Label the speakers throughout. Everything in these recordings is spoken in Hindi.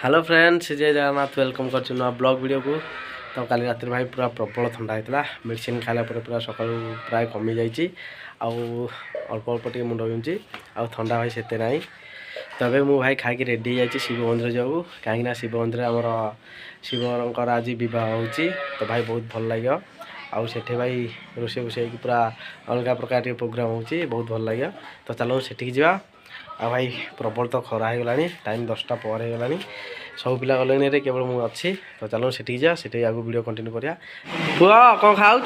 Speaker 1: हेलो फ्रेंड्स, जय जगन्नाथ। वेलकम कर नुआ ब्लॉग वीडियो को। तो काली रात भाई पूरा प्रबल ठंडा होता मेडिसिन खाला पूरा सका प्राय कमी जाइए अल्प अल्प टे मुंड बिंधुची ठंडा भाई से ना। तो अबे मु भाई खाई रेडी जाइए शिव मंदिर जाऊ कहीं शिव मंदिर आमर शिवर आज बहुत तो भाई बहुत भल लगे आठे भाई रोसे बोसे पूरा अलग प्रकार प्रोग्राम हो बहुत भल लगे। तो चलो सेठी जा भाई प्रबल तो खरा हो गला टाइम 10टा पर हो गला सब पिला गले केवल मुझे अच्छी। तो चलो सेठी जा से आगे वीडियो कंटिन्यू करिया। पुआ कौन खाऊ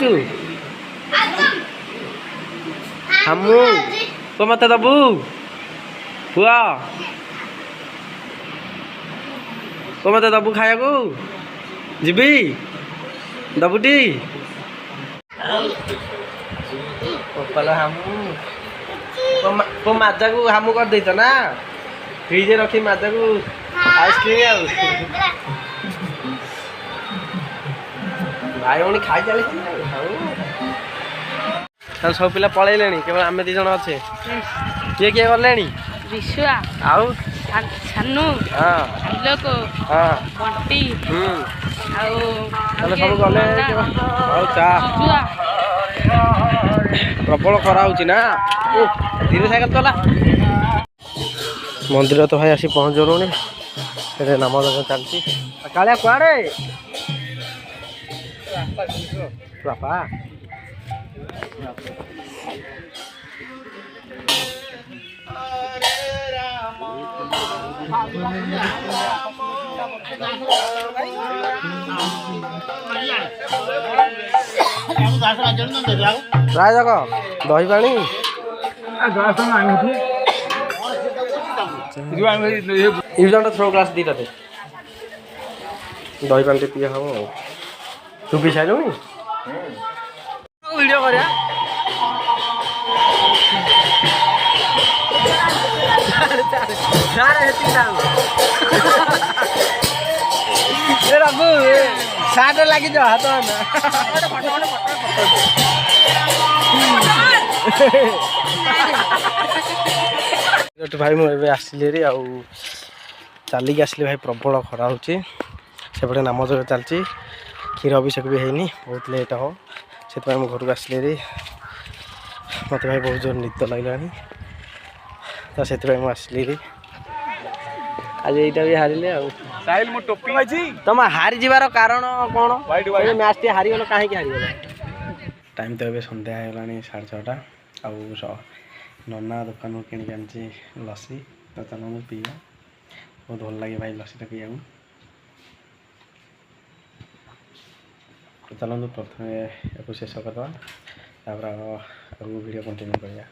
Speaker 1: हमू को मत दबू पुआ को मत दबू खाया को जीबी दबुटी हमू को माजा को हमू कर देत ना फ्रिज रखी माजा को आइसक्रीम भाई भौणी खाई चली सब पिला पलैले केवल आम दी जन अच्छे किए किए गले
Speaker 2: विश्वा
Speaker 1: आउ
Speaker 2: छानू लोक बंटी
Speaker 1: सब गले चा प्रबल खरा होची ना धीरे साइकेल चला। मंदिर तो भाई आसी पहुँच गलुणी नाम चलती कालिया कुआड़े बापा राय जग दही पानी थ्रो ग्लास दीटा दे दही पानी पी हम तू पी साइलु वीडियो करिया रघु साठ लगी जा हाथ भाई मुझे आसली चलिक आसली भाई प्रबल खरा होपटे नाम जग चलती क्षीर अभिषेक भी है बहुत लेट हो से घर को आसली मत भाई बहुत जोर निद लगे तो से आसली आज यहाँ भी हारे तुम हारी जीवार कारण कौन मैच टी हारीगल कहीं हारीगल टाइम तो ये सन्ध्या होगा 6:30 आउ नना दुकान किणिक आनी लस्सी। तो चलो पीवा बहुत भल लगे भाई लस्सी पीवा। तो चलो प्रथम या शेष करदे आगे वीडियो कंटिन्यू करिया।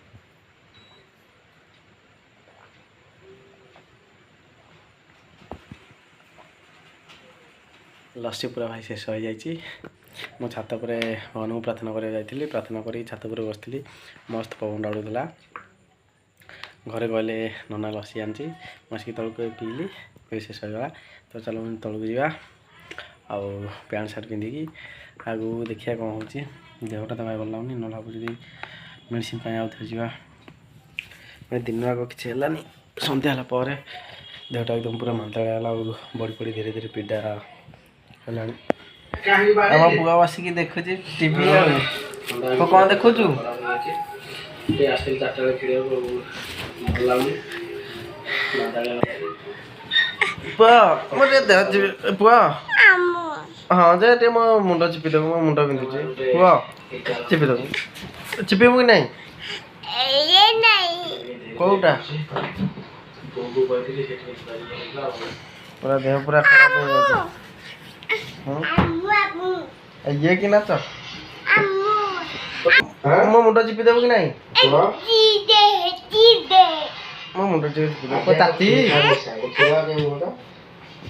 Speaker 1: लस्सी पूरा भाई शेष हो जाइए। मो छात पर भगवान को प्रार्थना कर प्रार्थना कर छात पर बसती मस्त पवन डालूला घरे गले नना लस्सी आनी मस्की तौक पीली शेष होगा। तो चलो तौक जा पैंट सार्ट पिंधिकी आगू देखिए कौन हो देहटा तो भाई भल लगुनि ना भाई मेडिसिन आउे जा दिन आग कि सन्ध्या देहटा एकदम पूरा मांदा बड़ी पड़ी धीरे धीरे पीड़ा आम पुआ बसिकी देखुची टीवी तो कौन देखुचु पुआ हाँ जे मो मुंड चिपी देव मो मुंड बिंधुची पुआ चिपी देव चिपीबू कि नहीं कौटा पूरा देह पूरा खराब हो ये कि नाच मो मुंड चिपी देव कि नहीं मो मुंड चिपी देव ताती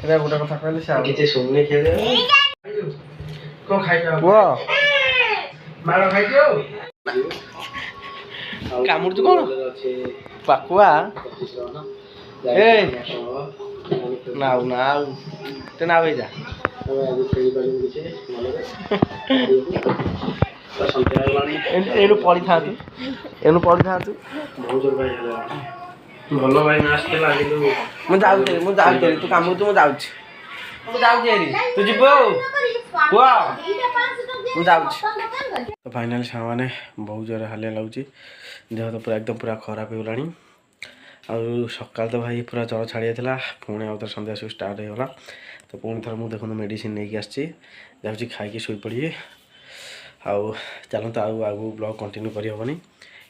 Speaker 1: एटा गोटे कथा कहले से किछि सुनने खेले को खाइबा वो मारो खाइजो कामुर तू कोन पाकुआ ए नाउ नाउ ते ना भेजा एनु पड़ी था तू बहुत जोर भाई ଭଲ ଭାଇ ମ୍ୟାଚ୍ ଥିଲା କିନ୍ତୁ ମୁଁ ଯାଉଛି ତୁ କାମକୁ ତୁ ମୁଁ ଯାଉଛି ତୁ ଯିବୁ କୁହ ମୁଁ ଯାଉଛି। ତ ଫାଇନାଲି ସାଙ୍ଗମାନେ ବହୁତ ଜୋରରେ ହାଲିଆ ଲାଗୁଛି, ଦେହ ତ ପୁରା ଏକଦମ ପୁରା ଖରାପ ହେଇଗଲାଣି। ଆଉ ସକାଳ ତ ଭାଇ ପୁରା ଜ୍ୱର ଛାଡ଼ି ଯାଇଥିଲା, ପୁଣି ଆଉ ଥରେ ସନ୍ଧ୍ୟା ସବୁ ଷ୍ଟାର୍ଟ ହେଇଗଲା। ତ ପୁଣି ଥରେ ମୁଁ ଦେଖନ୍ତୁ ମେଡ଼ିସିନ ନେଇକି ଆସିଛି, ଯାଉଛି ଖାଇକି ଶୋଇପଡ଼ିବି। ଆଉ ଚାଲନ୍ତୁ ଆଉ ଆଗକୁ ବ୍ଲଗ୍ କଣ୍ଟିନ୍ୟୁ କରିହେବନି,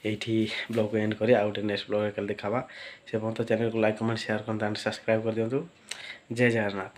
Speaker 1: এইଠି ବ୍ଲଗ୍କୁ ଏଣ୍ଡ କରି ଆଉ ଗୋଟେ ନେକ୍ସଟ ବ୍ଲଗ୍ରେ କାଲି ଦେଖାବା। ସେ ପର୍ଯ୍ୟନ୍ତ ଚ୍ୟାନେଲକୁ ଲାଇକ୍ କମେଣ୍ଟ ସେୟାର କରନ୍ତୁ, ସବସ୍କ୍ରାଇବ୍ କରିଦିଅନ୍ତୁ। ଜୟ ଜଗନ୍ନାଥ।